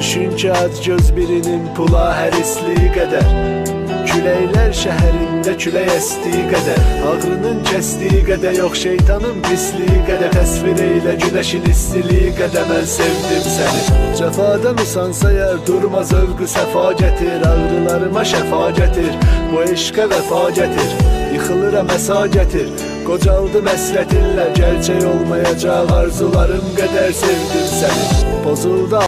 Düşün ki ac göz birinin pula hərisliyi qədər. Küləklər şəhərində külək əstiyi qədər. Ağrının kəsdiyi qədər, yox şeytanın pisliyi qədər. Təsvir eylə günəşin istiliyi qədər, mən sevdim səni. Cəfadan usansa yer durma zövqü səfa gətir. Ağrılarıma şəfa gətir, bu eşqə vəfa gətir. Yıxılıram əsa gətir, qocaldım əsrətinlə. Gerçək olmayacaq arzularım qədər sevdim səni. Pozuldu